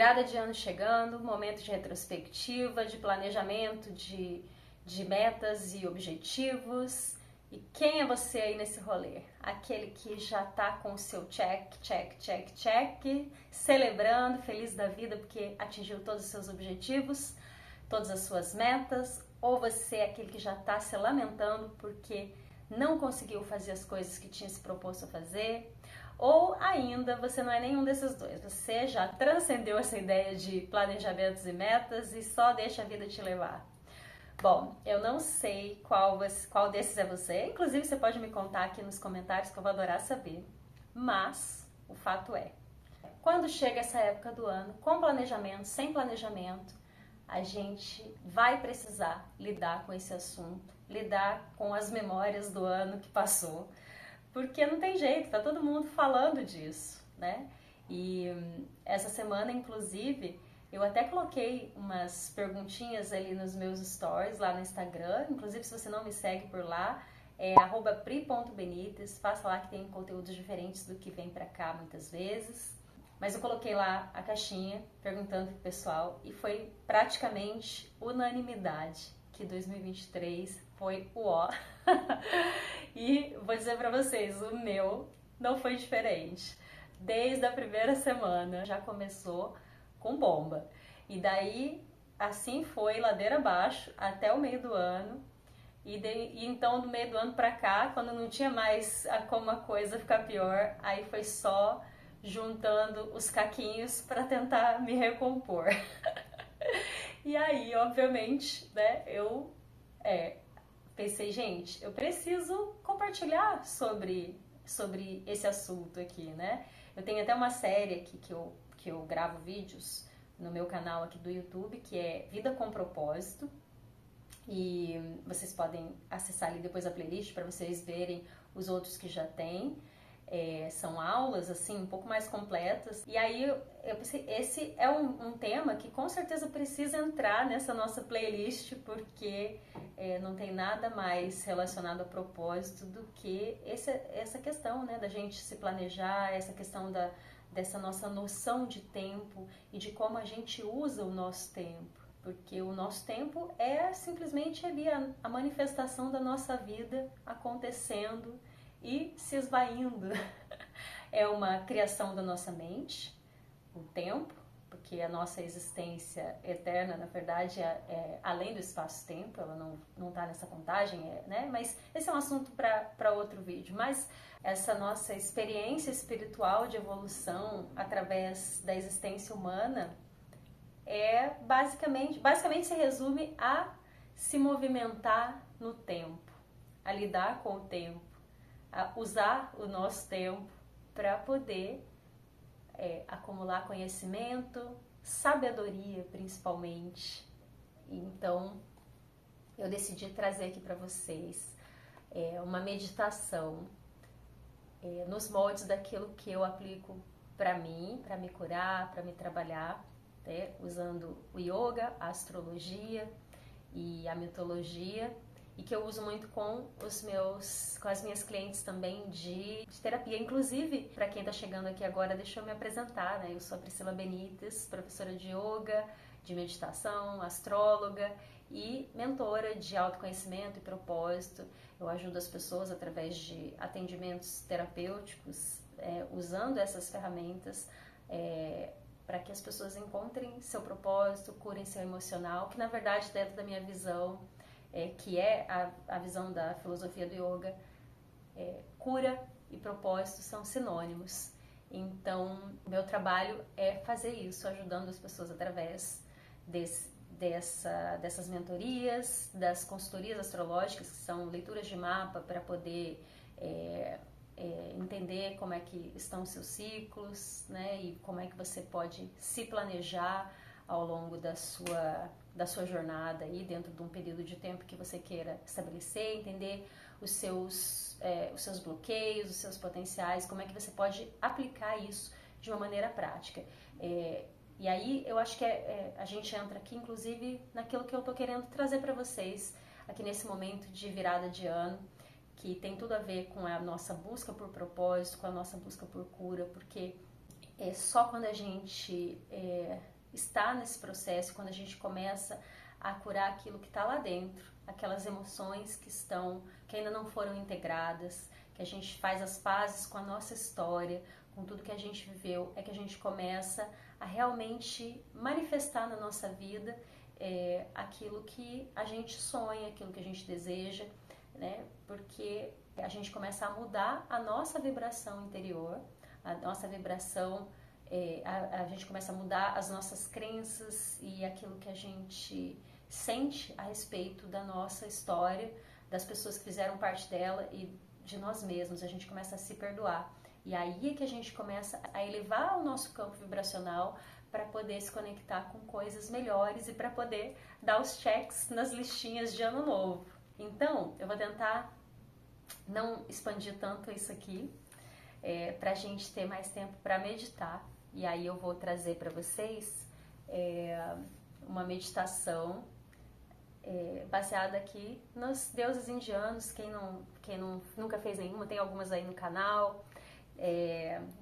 Virada de ano chegando, momento de retrospectiva, de planejamento de metas e objetivos. E quem é você aí nesse rolê? Aquele que já tá com o seu check, check, check, check, celebrando, feliz da vida porque atingiu todos os seus objetivos, todas as suas metas, ou você é aquele que já tá se lamentando porque não conseguiu fazer as coisas que tinha se proposto a fazer, ou ainda você não é nenhum desses dois, você já transcendeu essa ideia de planejamentos e metas e só deixa a vida te levar. Bom, eu não sei qual desses é você, inclusive você pode me contar aqui nos comentários que eu vou adorar saber, mas o fato é, quando chega essa época do ano, com planejamento, sem planejamento, a gente vai precisar lidar com esse assunto, lidar com as memórias do ano que passou, porque não tem jeito, tá todo mundo falando disso, né? E essa semana, inclusive, eu até coloquei umas perguntinhas ali nos meus stories lá no Instagram, inclusive se você não me segue por lá, é @pri.benites, passa lá que tem conteúdos diferentes do que vem pra cá muitas vezes. Mas eu coloquei lá a caixinha perguntando pro pessoal e foi praticamente unanimidade que 2023 foi o ó. E vou dizer pra vocês, o meu não foi diferente. Desde a primeira semana já começou com bomba. E daí, assim foi, ladeira abaixo, até o meio do ano. E então, do meio do ano pra cá, quando não tinha mais como a coisa ficar pior, aí foi só juntando os caquinhos para tentar me recompor. E aí, obviamente, né, eu pensei, gente, eu preciso compartilhar sobre esse assunto aqui, né? Eu tenho até uma série aqui que eu gravo vídeos no meu canal aqui do YouTube, que é Vida com Propósito. E vocês podem acessar ali depois a playlist para vocês verem os outros que já tem. São aulas assim um pouco mais completas. E aí eu pensei, esse é um tema que com certeza precisa entrar nessa nossa playlist, porque não tem nada mais relacionado a propósito do que essa questão, né, da gente se planejar, essa questão dessa nossa noção de tempo e de como a gente usa o nosso tempo. Porque o nosso tempo é simplesmente ali a manifestação da nossa vida acontecendo e se esvaindo. É uma criação da nossa mente, o tempo, porque a nossa existência eterna, na verdade, é além do espaço-tempo, ela não está nessa contagem, né? Mas esse é um assunto para outro vídeo. Mas essa nossa experiência espiritual de evolução através da existência humana basicamente se resume a se movimentar no tempo, a lidar com o tempo, a usar o nosso tempo para poder acumular conhecimento, sabedoria principalmente. Então eu decidi trazer aqui para vocês uma meditação nos moldes daquilo que eu aplico para mim, para me curar, para me trabalhar, usando o yoga, a astrologia e a mitologia, e que eu uso muito com as minhas clientes também de terapia. Inclusive, para quem está chegando aqui agora, deixa eu me apresentar, né? Eu sou a Priscila Benites, professora de yoga, de meditação, astróloga e mentora de autoconhecimento e propósito. Eu ajudo as pessoas através de atendimentos terapêuticos, usando essas ferramentas para que as pessoas encontrem seu propósito, curem seu emocional, que na verdade, dentro da minha visão, que é a visão da filosofia do yoga, cura e propósito são sinônimos. Então, meu trabalho é fazer isso, ajudando as pessoas através dessas mentorias, das consultorias astrológicas, que são leituras de mapa para poder entender como é que estão os seus ciclos, né, e como é que você pode se planejar ao longo da sua jornada aí, dentro de um período de tempo que você queira estabelecer, entender os seus bloqueios, os seus potenciais, como é que você pode aplicar isso de uma maneira prática. E aí eu acho que a gente entra aqui, inclusive, naquilo que eu tô querendo trazer para vocês aqui nesse momento de virada de ano, que tem tudo a ver com a nossa busca por propósito, com a nossa busca por cura, porque É só quando a gente está nesse processo, quando a gente começa a curar aquilo que está lá dentro, aquelas emoções que ainda não foram integradas, que a gente faz as pazes com a nossa história, com tudo que a gente viveu, é que a gente começa a realmente manifestar na nossa vida aquilo que a gente sonha, aquilo que a gente deseja, né? Porque a gente começa a mudar a nossa vibração interior, a nossa vibração, a gente começa a mudar as nossas crenças e aquilo que a gente sente a respeito da nossa história, das pessoas que fizeram parte dela e de nós mesmos. A gente começa a se perdoar. E aí é que a gente começa a elevar o nosso campo vibracional para poder se conectar com coisas melhores e para poder dar os checks nas listinhas de ano novo. Então, eu vou tentar não expandir tanto isso aqui, para a gente ter mais tempo para meditar. E aí eu vou trazer para vocês uma meditação baseada aqui nos deuses indianos. Quem nunca fez nenhuma, tem algumas aí no canal.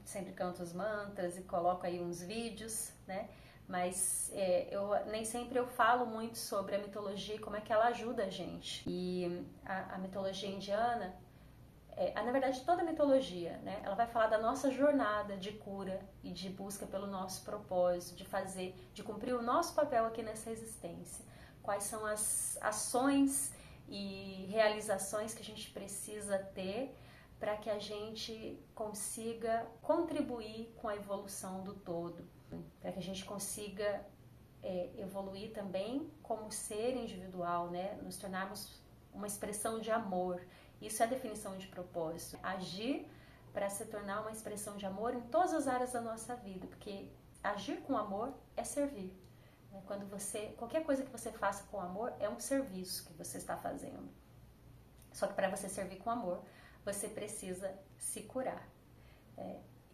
Sempre canto os mantras e coloco aí uns vídeos, né? Mas nem sempre eu falo muito sobre a mitologia e como é que ela ajuda a gente. E a mitologia indiana, na verdade toda a mitologia, né? Ela vai falar da nossa jornada de cura e de busca pelo nosso propósito, de cumprir o nosso papel aqui nessa existência. Quais são as ações e realizações que a gente precisa ter para que a gente consiga contribuir com a evolução do todo, para que a gente consiga evoluir também como ser individual, né? Nos tornarmos uma expressão de amor. Isso é a definição de propósito. Agir para se tornar uma expressão de amor em todas as áreas da nossa vida, porque agir com amor é servir. Qualquer coisa que você faça com amor é um serviço que você está fazendo. Só que para você servir com amor, você precisa se curar.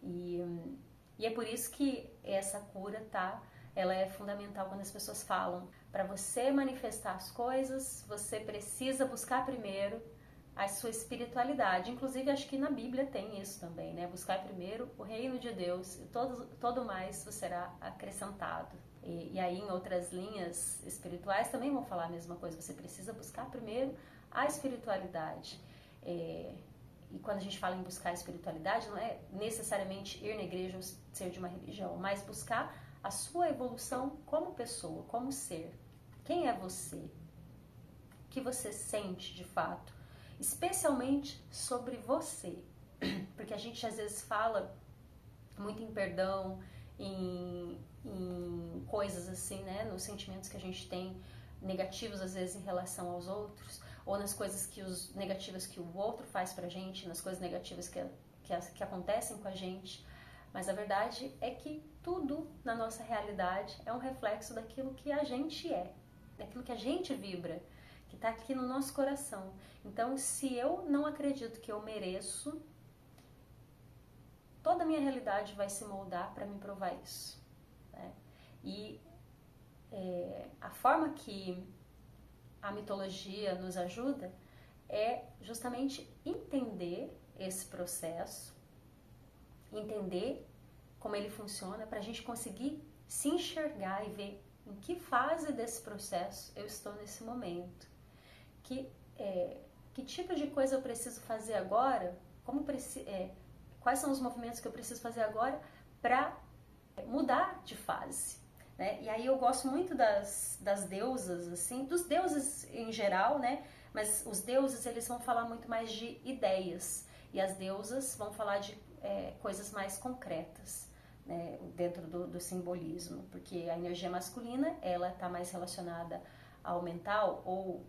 E é por isso que essa cura ela é fundamental quando as pessoas falam. Para você manifestar as coisas, você precisa buscar primeiro a sua espiritualidade. Inclusive, acho que na Bíblia tem isso também, né? Buscar primeiro o reino de Deus e todo mais vos será acrescentado. E aí, em outras linhas espirituais, também vão falar a mesma coisa. Você precisa buscar primeiro a espiritualidade. E quando a gente fala em buscar a espiritualidade, não é necessariamente ir na igreja ou ser de uma religião, mas buscar a sua evolução como pessoa, como ser. Quem é você? O que você sente de fato? Especialmente sobre você. Porque a gente às vezes fala muito em perdão, em coisas assim, né? Nos sentimentos que a gente tem negativos às vezes em relação aos outros, ou nas coisas negativas que o outro faz pra gente, nas coisas negativas que acontecem com a gente. Mas a verdade é que tudo na nossa realidade é um reflexo daquilo que a gente é, daquilo que a gente vibra, que está aqui no nosso coração. Então, se eu não acredito que eu mereço, toda a minha realidade vai se moldar para me provar isso, né? E a forma que a mitologia nos ajuda é justamente entender esse processo, entender como ele funciona, para a gente conseguir se enxergar e ver em que fase desse processo eu estou nesse momento. Que tipo de coisa eu preciso fazer agora, quais são os movimentos que eu preciso fazer agora para mudar de fase, né? E aí eu gosto muito das deusas, assim, dos deuses em geral, né? Mas os deuses, eles vão falar muito mais de ideias, e as deusas vão falar de coisas mais concretas, né? Dentro do simbolismo, porque a energia masculina, ela está mais relacionada ao mental ou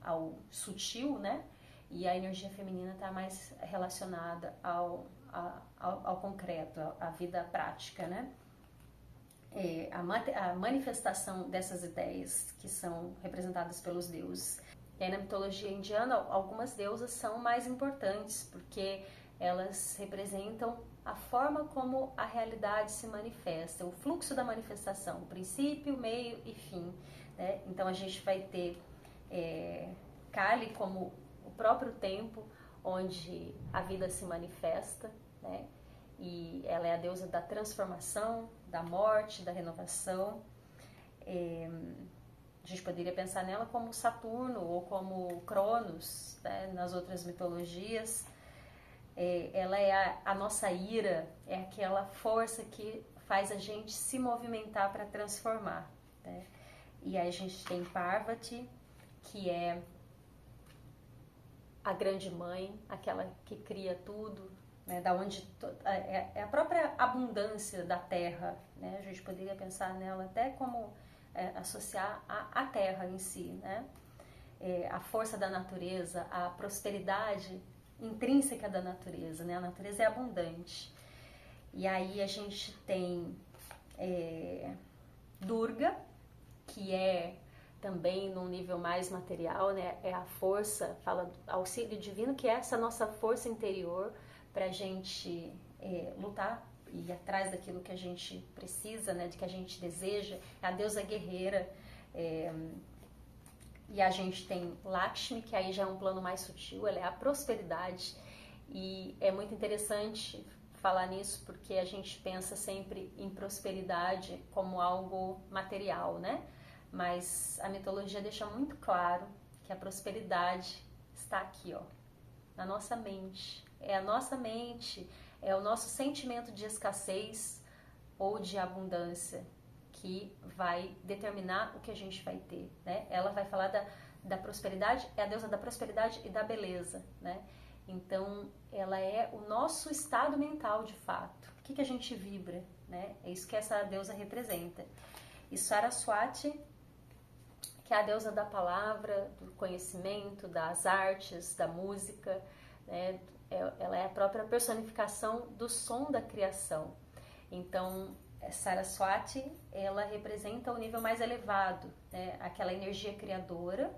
ao sutil, né? E a energia feminina está mais relacionada ao concreto, à vida prática, né? A manifestação dessas ideias que são representadas pelos deuses. E aí, na mitologia indiana, algumas deusas são mais importantes, porque elas representam a forma como a realidade se manifesta, o fluxo da manifestação, o princípio, meio e fim, né? Então a gente vai ter Kali como o próprio tempo onde a vida se manifesta, né? e ela é a deusa da transformação, da morte, da renovação. A gente poderia pensar nela como Saturno ou como Cronos, né, nas outras mitologias. Ela é a nossa ira, é aquela força que faz a gente se movimentar para transformar, né? E aí a gente tem Parvati, que é a grande mãe, aquela que cria tudo, né, da onde é a própria abundância da terra, né? A gente poderia pensar nela até como associar a terra em si, né? A força da natureza, a prosperidade intrínseca da natureza, né? A natureza é abundante. E aí a gente tem Durga, que é também num nível mais material, né? É a força, fala do auxílio divino, que é essa nossa força interior para a gente lutar e ir atrás daquilo que a gente precisa, né? De que a gente deseja. É a deusa guerreira. E a gente tem Lakshmi, que aí já é um plano mais sutil, ela é a prosperidade. E é muito interessante falar nisso porque a gente pensa sempre em prosperidade como algo material, né? Mas a mitologia deixa muito claro que a prosperidade está aqui, ó, na nossa mente. É a nossa mente, é o nosso sentimento de escassez ou de abundância que vai determinar o que a gente vai ter, né? Ela vai falar da prosperidade, é a deusa da prosperidade e da beleza, né? Então, ela é o nosso estado mental, de fato. O que a gente vibra, né? É isso que essa deusa representa. E Saraswati, que é a deusa da palavra, do conhecimento, das artes, da música, né? Ela é a própria personificação do som da criação. Então, Saraswati, ela representa o nível mais elevado, né? Aquela energia criadora,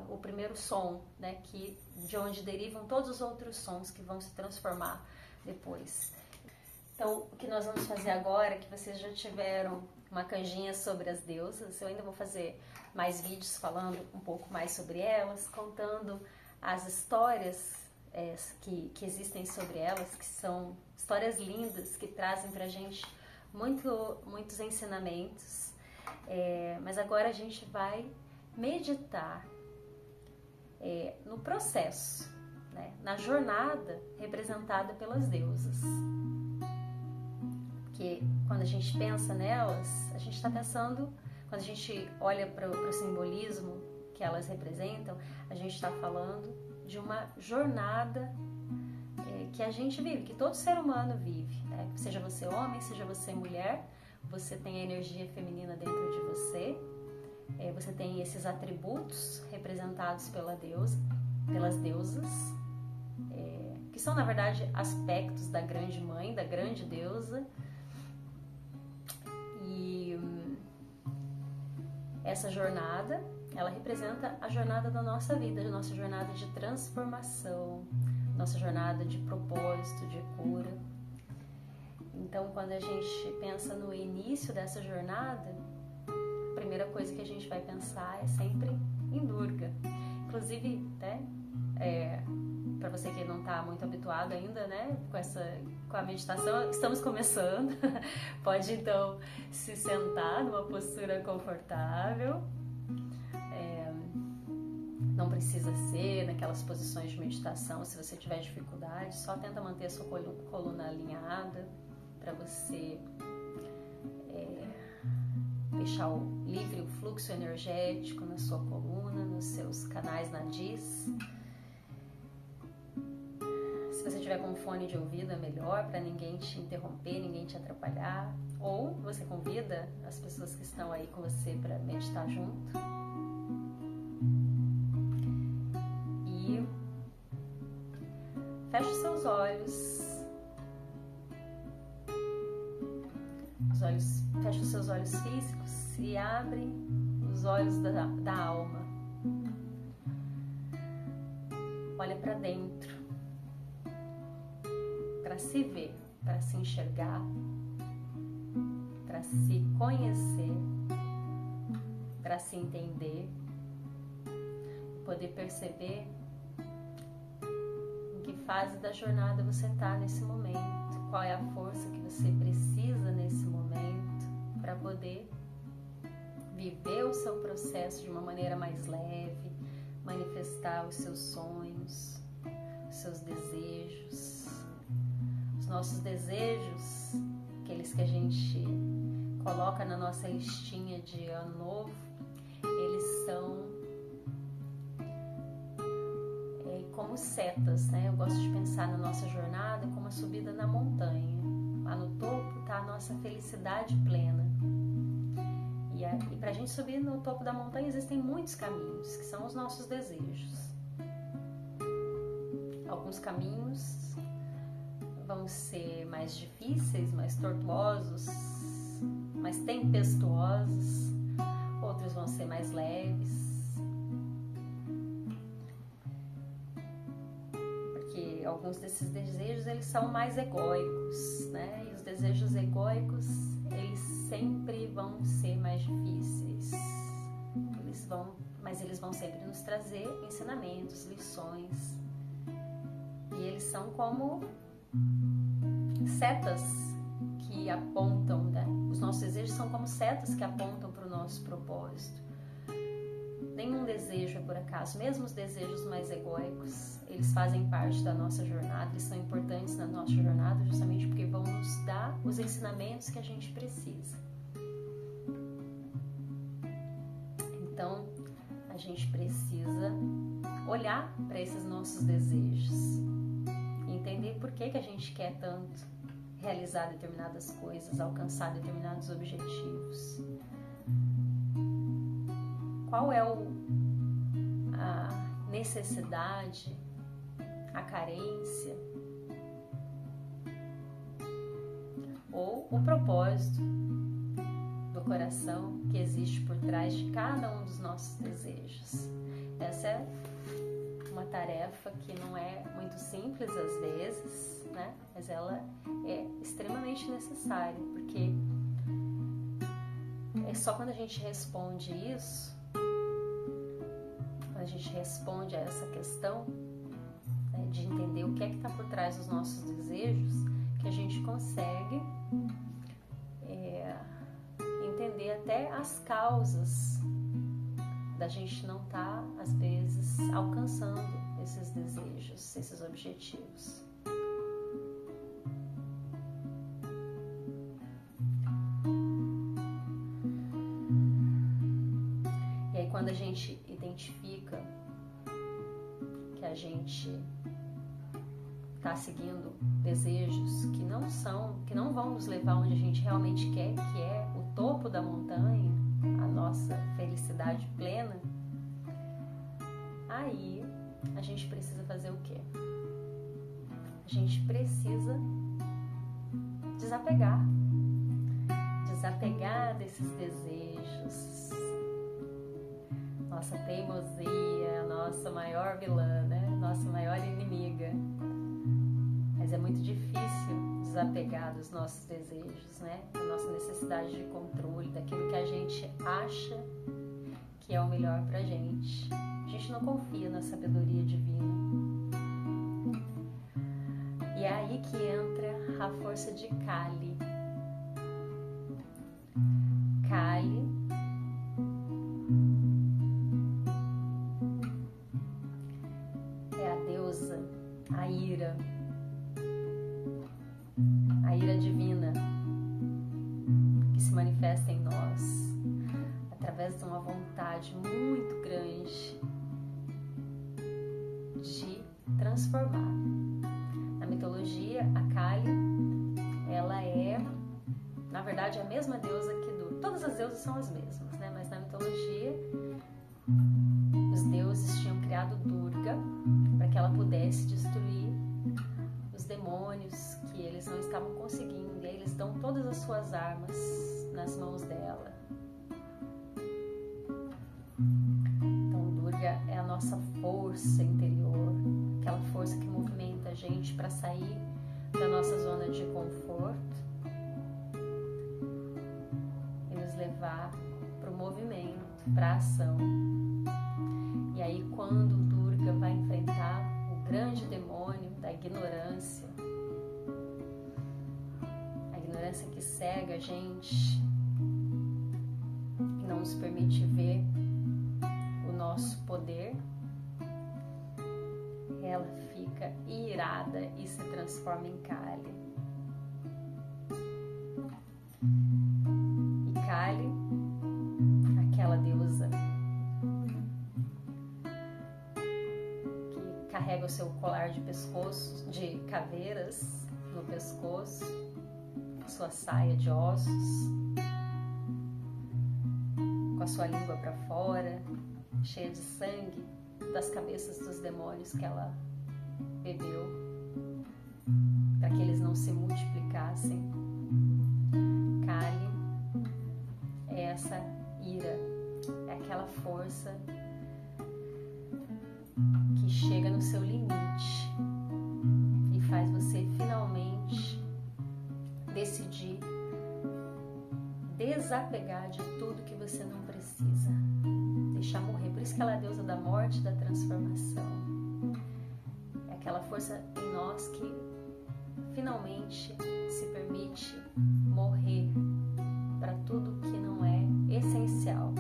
o primeiro som, né? De onde derivam todos os outros sons que vão se transformar depois. Então, o que nós vamos fazer agora, que vocês já tiveram uma canjinha sobre as deusas, eu ainda vou fazer mais vídeos falando um pouco mais sobre elas, contando as histórias que existem sobre elas, que são histórias lindas, que trazem pra gente muitos ensinamentos. Mas agora a gente vai meditar no processo, né? Na jornada representada pelas deusas. Porque quando a gente pensa nelas, a gente está pensando, quando a gente olha para o simbolismo que elas representam, a gente está falando de uma jornada que a gente vive, que todo ser humano vive, né? Seja você homem, seja você mulher, você tem a energia feminina dentro de você, você tem esses atributos representados pelas deusas, que são na verdade aspectos da grande mãe, da grande deusa. E essa jornada, ela representa a jornada da nossa vida, a nossa jornada de transformação, nossa jornada de propósito, de cura. Então, quando a gente pensa no início dessa jornada, a primeira coisa que a gente vai pensar é sempre em Durga. Inclusive, né, para você que não está muito habituado ainda, né, com a meditação, estamos começando. Pode então se sentar numa postura confortável. Não precisa ser naquelas posições de meditação. Se você tiver dificuldade, só tenta manter a sua coluna alinhada para você deixar livre o fluxo energético na sua coluna, nos seus canais nadis. Se você tiver com fone de ouvido é melhor, para ninguém te interromper, ninguém te atrapalhar. Ou você convida as pessoas que estão aí com você para meditar junto. E feche os seus olhos. Feche os seus olhos físicos e abre os olhos da alma. Olha para dentro, para se ver, para se enxergar, para se conhecer, para se entender, poder perceber em que fase da jornada você está nesse momento, qual é a força que você precisa nesse momento para poder viver o seu processo de uma maneira mais leve, manifestar os seus sonhos, os seus desejos. Os nossos desejos, aqueles que a gente coloca na nossa listinha de ano novo, eles são como setas, né? Eu gosto de pensar na nossa jornada como a subida na montanha. Lá no topo está a nossa felicidade plena. E para a gente subir no topo da montanha existem muitos caminhos, que são os nossos desejos. Alguns caminhos vão ser mais difíceis, mais tortuosos, mais tempestuosos. Outros vão ser mais leves. Porque alguns desses desejos, eles são mais egóicos, né? E os desejos egóicos, eles sempre vão ser mais difíceis. Mas eles vão sempre nos trazer ensinamentos, lições. E eles são como setas que apontam, né? Os nossos desejos são como setas que apontam para o nosso propósito. Nenhum desejo é por acaso, mesmo os desejos mais egóicos, eles fazem parte da nossa jornada, eles são importantes na nossa jornada justamente porque vão nos dar os ensinamentos que a gente precisa. Então, a gente precisa olhar para esses nossos desejos e entender por que a gente quer tanto realizar determinadas coisas, alcançar determinados objetivos. Qual é a necessidade, a carência ou o propósito do coração que existe por trás de cada um dos nossos desejos? Essa é uma tarefa que não é muito simples às vezes, né? Mas ela é extremamente necessária, porque é só quando a gente responde isso, quando a gente responde a essa questão, né, de entender o que é que está por trás dos nossos desejos, que a gente consegue entender até as causas da gente não estar, às vezes, alcançando esses desejos, esses objetivos. E aí, quando a gente identifica que a gente está seguindo desejos que não vão nos levar onde a gente realmente quer, que é o topo da montanha, a nossa felicidade plena, aí a gente precisa fazer o quê? A gente precisa desapegar desses desejos. Nossa teimosia, a nossa maior vilã, né? Nossa maior inimiga. Mas é muito difícil desapegar dos nossos desejos, né? Da nossa necessidade de controle, daquilo que a gente acha que é o melhor pra gente. A gente não confia na sabedoria divina. E é aí que entra a força de Kali. Kali é a deusa, a ira divina que se manifesta em nós através de uma vontade muito grande de transformar. Na mitologia, a Kali, ela é, na verdade, a mesma deusa que Durga. Todas as deusas são as mesmas, né? Mas na mitologia, os deuses tinham criado Durga para que ela pudesse destruir os demônios que eles não estavam conseguindo, e aí eles dão todas as suas armas nas mãos dela. Então Durga é a nossa força interior, aquela força que movimenta a gente para sair da nossa zona de conforto e nos levar para o movimento, para a ação. E aí quando Durga vai enfrentar o grande demônio da ignorância. A ignorância que cega a gente, que não nos permite ver o nosso poder. Ela fica irada e se transforma em Kali. E Kali, aquela deusa que carrega o seu colar de pescoço, de caveiras no pescoço, sua saia de ossos, com a sua língua para fora, cheia de sangue das cabeças dos demônios que ela bebeu, para que eles não se multiplicassem. Kali é essa ira, é aquela força que chega no seu limite e faz você finalmente decidir desapegar de tudo que você não precisa, deixar morrer. Por isso que ela é a deusa da morte e da transformação. É aquela força em nós que finalmente se permite morrer para tudo que não é essencial.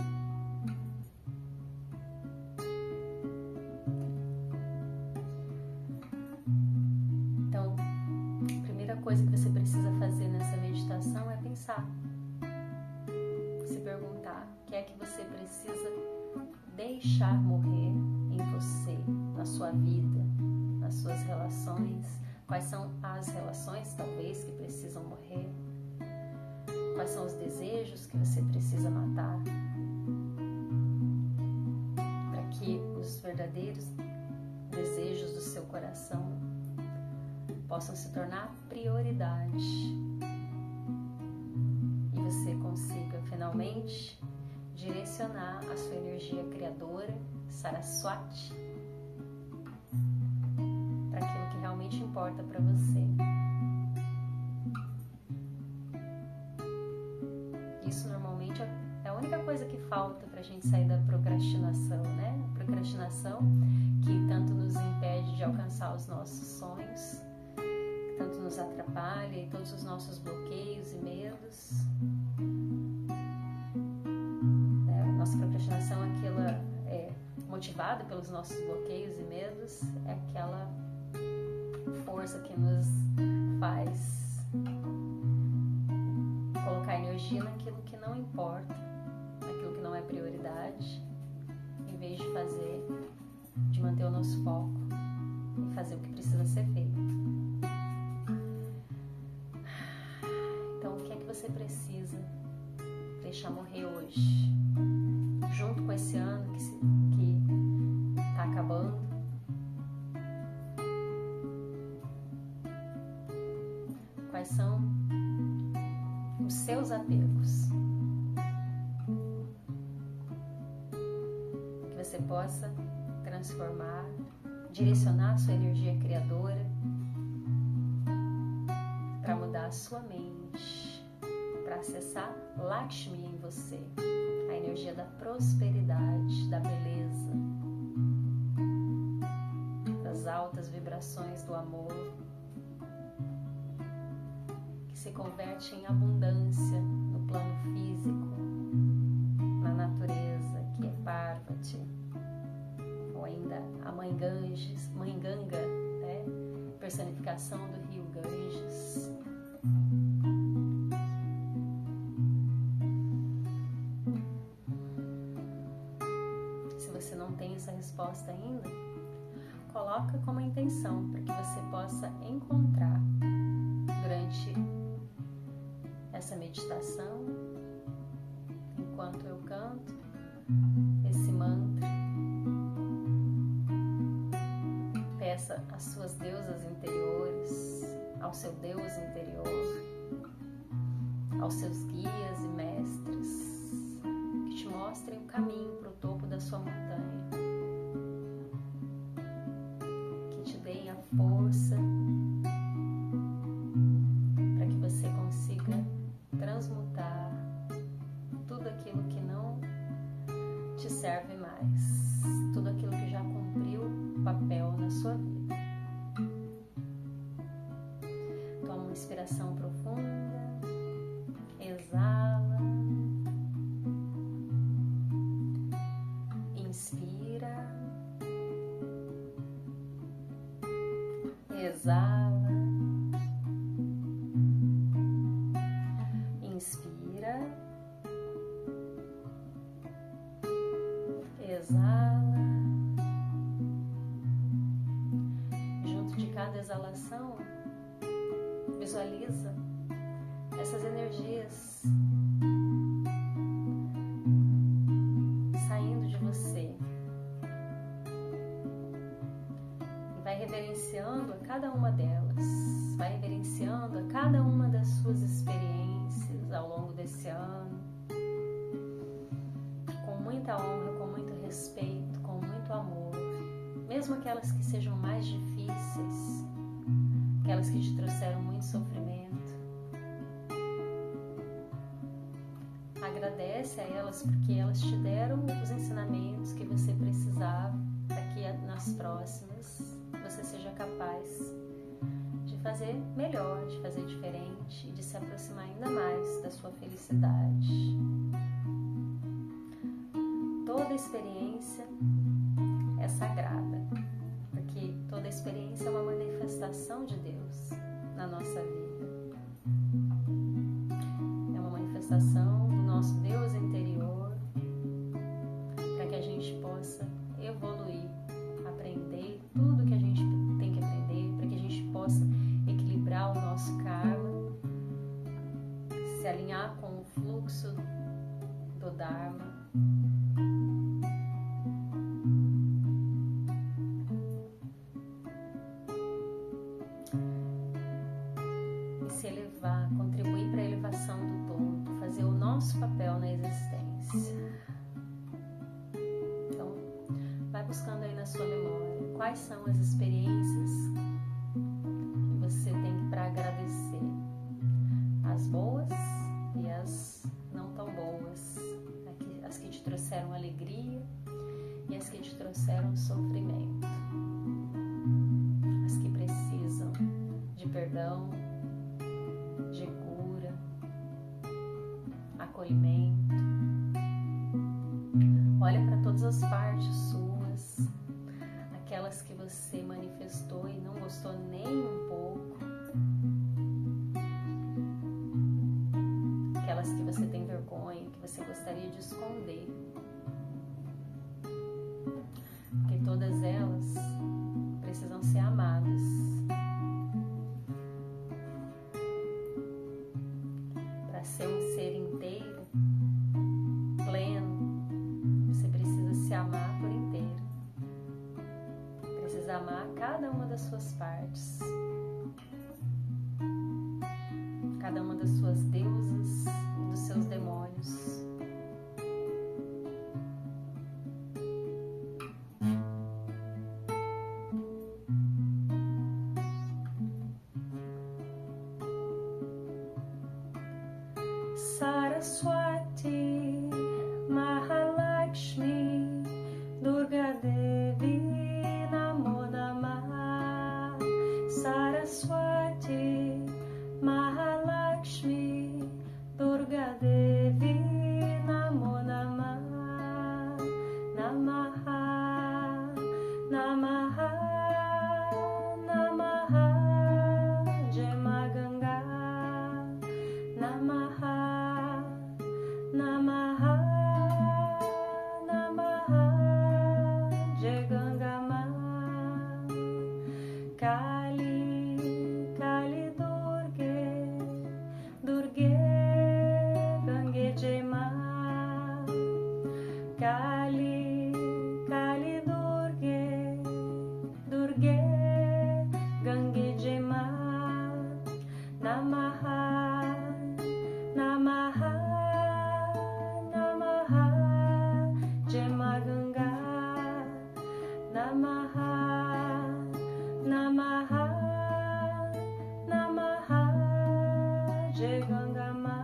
Então, a primeira coisa que você precisa fazer nessa meditação é pensar. Se perguntar o que é que você precisa deixar morrer em você, na sua vida, nas suas relações. Quais são as relações, talvez, que precisam morrer? Quais são os desejos que você precisa matar? Para que os verdadeiros desejos do seu coração possam se tornar prioridade e você consiga finalmente direcionar a sua energia criadora, Saraswati, para aquilo que realmente importa para você. Isso normalmente é a única coisa que falta para a gente sair da procrastinação, né? A procrastinação que tanto nos impede de alcançar os nossos sonhos, que tanto nos atrapalha, e todos os nossos bloqueios e medos. Nossa procrastinação, aquela motivada pelos nossos bloqueios e medos, é aquela força que nos faz colocar energia naquilo que não importa, naquilo que não é prioridade, em vez de manter o nosso foco e fazer o que precisa ser feito. Então, o que é que você precisa deixar morrer hoje? Junto com esse ano que está acabando, quais são os seus apegos? Que você possa transformar, direcionar a sua energia criadora para mudar a sua mente, para acessar Lakshmi em você, a energia da prosperidade, da beleza, das altas vibrações do amor, que se converte em abundância no plano físico, na natureza, que é Parvati, ou ainda a Mãe Ganga, né? Personificação do rio Ganges. Essa resposta ainda, coloca como intenção para que você possa encontrar durante essa meditação, enquanto eu canto esse mantra. Peça às suas deusas interiores, ao seu Deus interior, aos seus guias e mestres que te mostrem o caminho para o topo da sua montanha. Força para que você consiga transmutar tudo aquilo que não te serve mais, tudo aquilo que já cumpriu papel na sua vida. exala. Inspira. Exala. Junto de cada exalação, visualiza essas energias saindo de você e vai reverenciando a cada uma delas, vai reverenciando a cada uma das suas experiências ao longo desse ano, com muita honra, com muito respeito, com muito amor, mesmo aquelas que sejam mais difíceis, aquelas que te trouxeram muito sofrimento. Agradece a elas porque elas te deram os ensinamentos que você precisava para que nas próximas você seja capaz de fazer melhor, de fazer diferente e de se aproximar ainda mais da sua felicidade. Toda experiência é sagrada, porque toda experiência é uma manifestação de Deus na nossa vida. É uma manifestação do nosso Deus interior para que a gente possa evoluir, aprender tudo que a gente tem que aprender, para que a gente possa equilibrar o nosso karma, se alinhar com o fluxo do Dharma. Se elevar, contribuir para a elevação do todo, fazer o nosso papel na existência. Então, vai buscando aí na sua memória quais são as experiências que você tem para agradecer, as boas e as não tão boas, as que te trouxeram alegria e as que te trouxeram sofrimento, as que precisam de perdão, de cura, acolhimento. Olha para todas as partes suas, aquelas que você manifestou e não gostou nem um pouco, aquelas que você tem vergonha, que você gostaria de esconder, porque todas elas precisam ser amadas. Ser um ser inteiro, pleno, você precisa se amar por inteiro. Precisa amar cada uma das suas partes, cada uma das suas deusas e dos seus demônios. Saraswati, Mahalakshmi, Durga Devi, Namo Namah. Saraswati, Mahalakshmi, Durga Devi, Namo Namah. Namaha, Namaha, Namaha, Jema Ganga, Namaha. Namaha, Namaha, Jai Ganga Ma. Kali, Kali Durge, Durge, Gange Jai Ma. Kali, Kali Durge, Durge, Gange Jai Ma. Namaha, Namaha, Jema Ganga, Namaha, Namaha, Namaha, Jai Ganga Ma.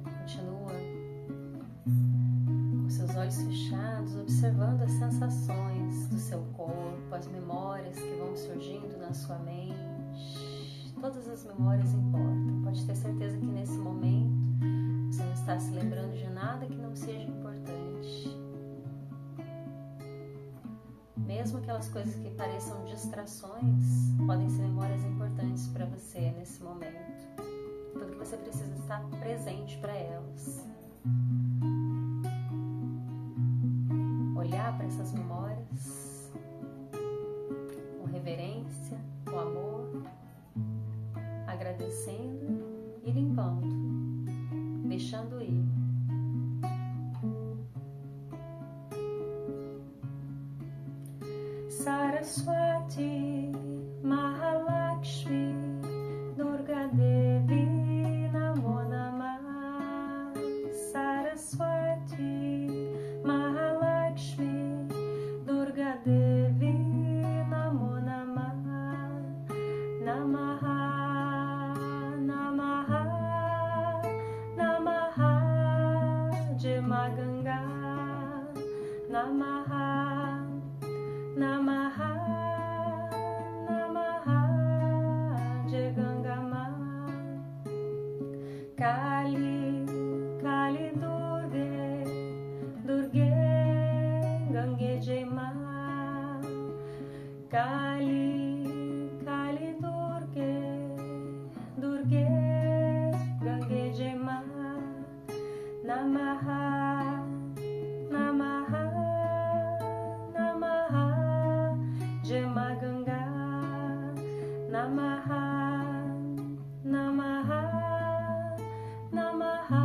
Continua com seus olhos fechados, observando as sensações do seu corpo, as memórias que vão surgindo na sua mente. Todas as memórias importam. Pode ter certeza que nesse momento você não está se lembrando de nada que não seja importante. Mesmo aquelas coisas que pareçam distrações, podem ser memórias importantes para você nesse momento. Tudo que você precisa estar presente para elas. Olhar para essas memórias com reverência, com amor, agradecendo e limpando, deixando ir. Saraswati, Mahalakshmi, Durga Devi, Namo Namah. Saraswati, Mahalakshmi, Durga Devi, Namo Namah. Namaha, Namaha, Namaha, Jemaganga, Namaha. Namaha, Namaha, Jagangama. Kali, Kali Durge, Durge, Gange Jema. Kali, Kali Durge, Durge, Gange Jema. Namaha, Namaha, Jemaganga, Namaha, Namaha, Namaha,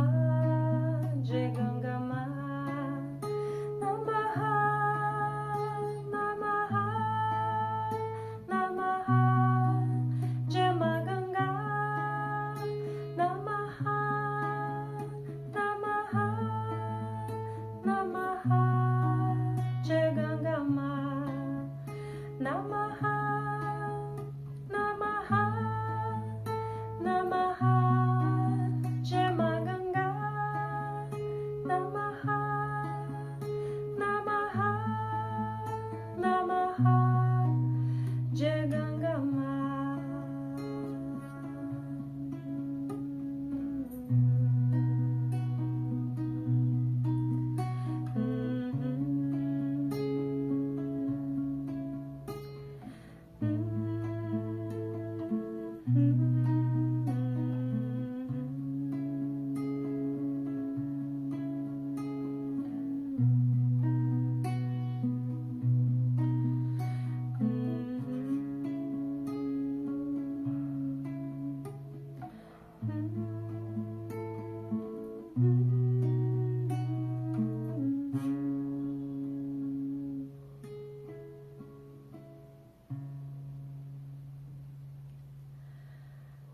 Jagangama. Namaha, Namaha, Namaha, Jemaganga. Namaha, Namaha, Namaha, Jagangama. Namaha, Namaha, Namaha, Jemaganga. Namaha, Namaha, Namaha, Jagangama.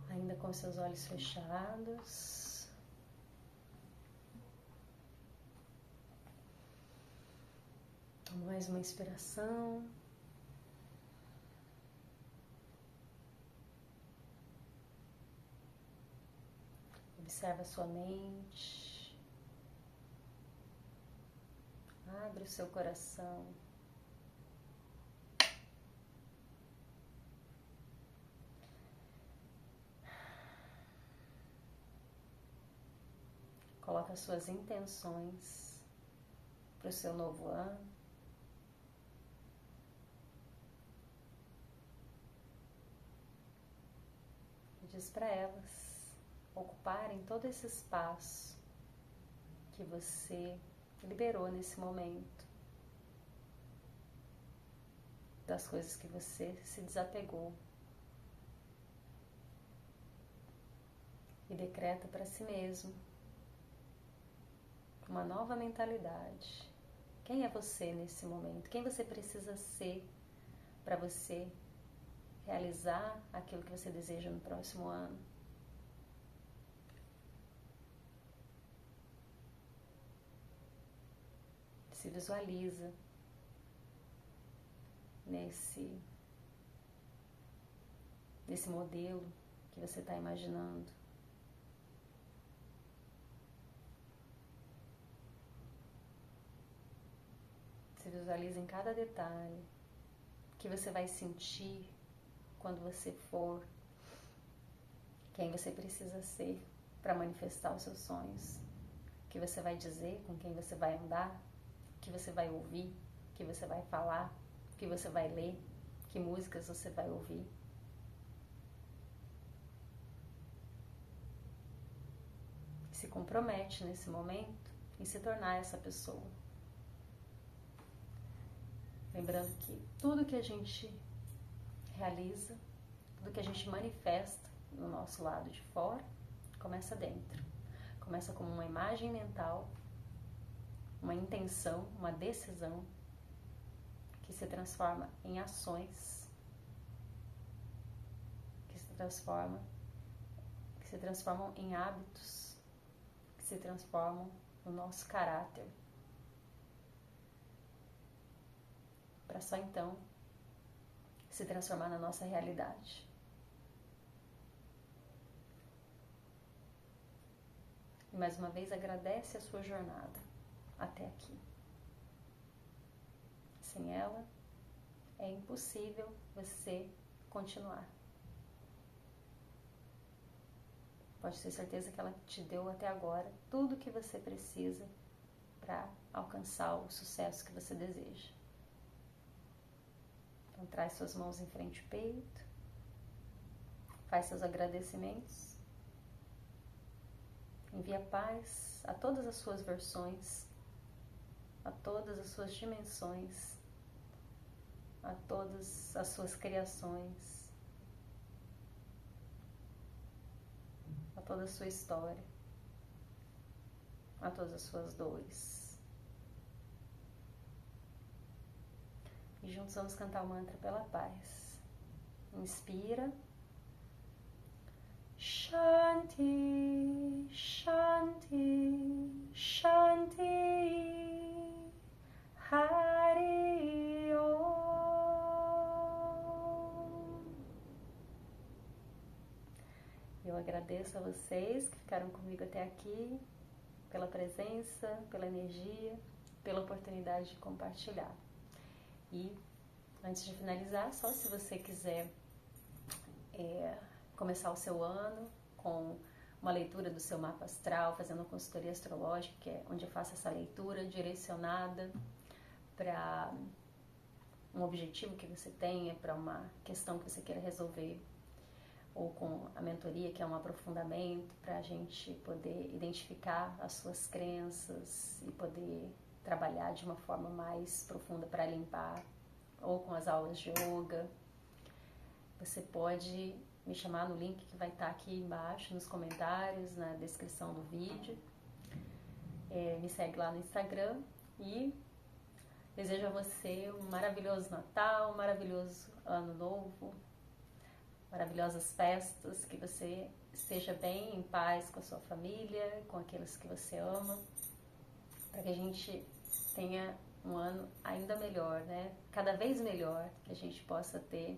Ainda com seus olhos fechados, mais uma inspiração. Observa a sua mente, abre o seu coração. Coloca as suas intenções para o seu novo ano. E diz para elas ocuparem todo esse espaço que você liberou nesse momento, das coisas que você se desapegou. E decreta para si mesmo uma nova mentalidade. Quem é você nesse momento? Quem você precisa ser para você realizar aquilo que você deseja no próximo ano? Se visualiza nesse modelo que você está imaginando. Se visualiza em cada detalhe que você vai sentir quando você for quem você precisa ser para manifestar os seus sonhos, o que você vai dizer, com quem você vai andar, o que você vai ouvir, o que você vai falar, o que você vai ler, que músicas você vai ouvir. Se compromete nesse momento em se tornar essa pessoa. Lembrando que tudo que a gente realiza, tudo que a gente manifesta no nosso lado de fora, começa dentro. Começa como uma imagem mental, uma intenção, uma decisão que se transforma em ações, que se transformam em hábitos, que se transformam no nosso caráter, para só então se transformar na nossa realidade. E mais uma vez agradece a sua jornada até aqui. Sem ela, é impossível você continuar. Pode ter certeza que ela te deu até agora tudo o que você precisa para alcançar o sucesso que você deseja. Então traz suas mãos em frente ao peito, faz seus agradecimentos, envia paz a todas as suas versões, a todas as suas dimensões, a todas as suas criações, a toda a sua história, a todas as suas dores. E juntos vamos cantar o mantra pela paz. Inspira. Shanti, Shanti, Shanti, Hari Om. Eu agradeço a vocês que ficaram comigo até aqui, pela presença, pela energia, pela oportunidade de compartilhar. E antes de finalizar, só se você quiser começar o seu ano com uma leitura do seu mapa astral, fazendo uma consultoria astrológica, que é onde eu faço essa leitura direcionada para um objetivo que você tenha, para uma questão que você queira resolver, ou com a mentoria, que é um aprofundamento, para a gente poder identificar as suas crenças e poder trabalhar de uma forma mais profunda para limpar, ou com as aulas de yoga. Você pode me chamar no link que vai estar aqui embaixo, nos comentários, na descrição do vídeo. Me segue lá no Instagram e desejo a você um maravilhoso Natal, um maravilhoso Ano Novo, maravilhosas festas, que você esteja bem, em paz com a sua família, com aqueles que você ama, para que a gente tenha um ano ainda melhor, né? Cada vez melhor, que a gente possa ter